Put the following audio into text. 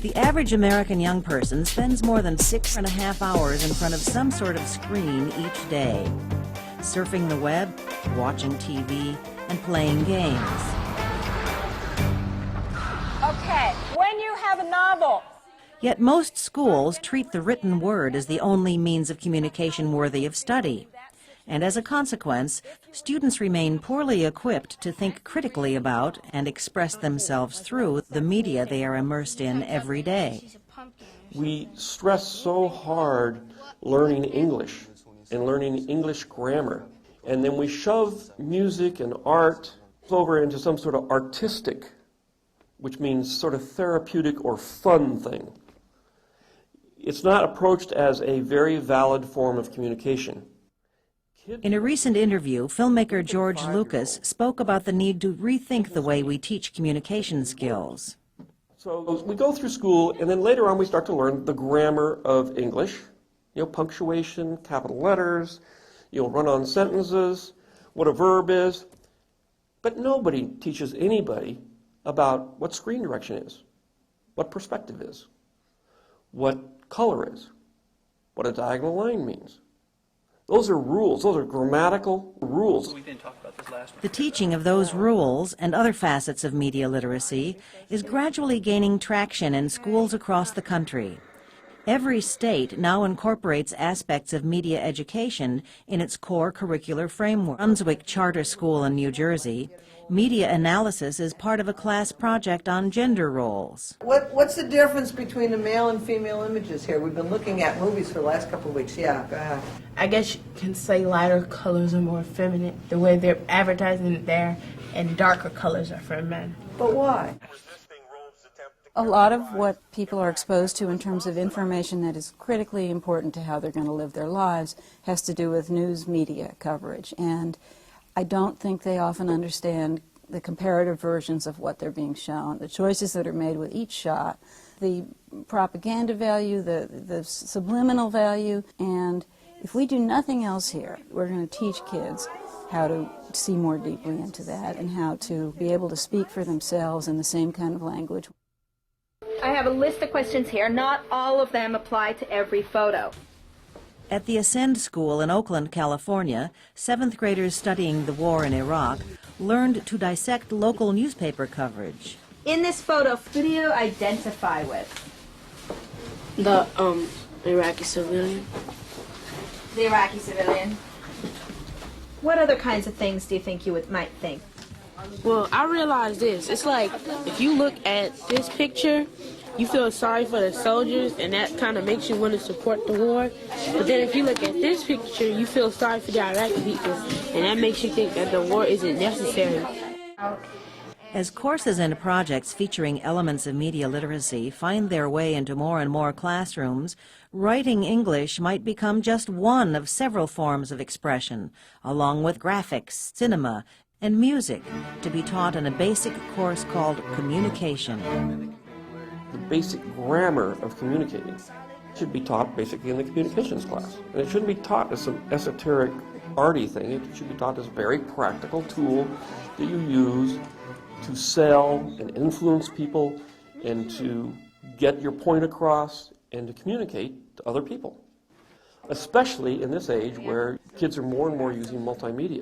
The average American young person spends more than 6.5 hours in front of some sort of screen each day, surfing the web, watching TV, and playing games. Okay, when you have a novel. Yet most schools treat the written word as the only means of communication worthy of study. And as a consequence, students remain poorly equipped to think critically about and express themselves through the media they are immersed in every day. We stress so hard learning English and learning English grammar, and then we shove music and art over into some sort of artistic, which means sort of therapeutic or fun thing. It's not approached as a very valid form of communication. In a recent interview, filmmaker George Lucas spoke about the need to rethink the way we teach communication skills. So we go through school, and then later on we start to learn the grammar of English, punctuation, capital letters, run-on sentences, what a verb is. But nobody teaches anybody about what screen direction is, what perspective is, what color is, what a diagonal line means. Those are rules. Those are grammatical rules. The teaching of those rules and other facets of media literacy is gradually gaining traction in schools across the country. Every state now incorporates aspects of media education in its core curricular framework. Brunswick Charter School in New Jersey, media analysis is part of a class project on gender roles. What's the difference between the male and female images here? We've been looking at movies for the last couple of weeks. Yeah, go ahead. I guess you can say lighter colors are more feminine, the way they're advertising it there, and darker colors are for men. But why? A lot of what people are exposed to in terms of information that is critically important to how they're going to live their lives has to do with news media coverage. And I don't think they often understand the comparative versions of what they're being shown, the choices that are made with each shot, the propaganda value, the subliminal value. And if we do nothing else here, we're going to teach kids how to see more deeply into that and how to be able to speak for themselves in the same kind of language. I have a list of questions here. Not all of them apply to every photo. At the Ascend School in Oakland, California, 7th graders studying the war in Iraq learned to dissect local newspaper coverage. In this photo, who do you identify with? The Iraqi civilian. The Iraqi civilian. What other kinds of things do you think you might think? Well, I realized this. It's like if you look at this picture, you feel sorry for the soldiers, and that kind of makes you want to support the war. But then if you look at this picture, you feel sorry for the Iraqi people, and that makes you think that the war isn't necessary. As courses and projects featuring elements of media literacy find their way into more and more classrooms, writing English might become just one of several forms of expression, along with graphics, cinema, and music, to be taught in a basic course called communication. The basic grammar of communicating should be taught basically in the communications class. And it shouldn't be taught as some esoteric, arty thing. It should be taught as a very practical tool that you use to sell and influence people and to get your point across and to communicate to other people, especially in this age where kids are more and more using multimedia.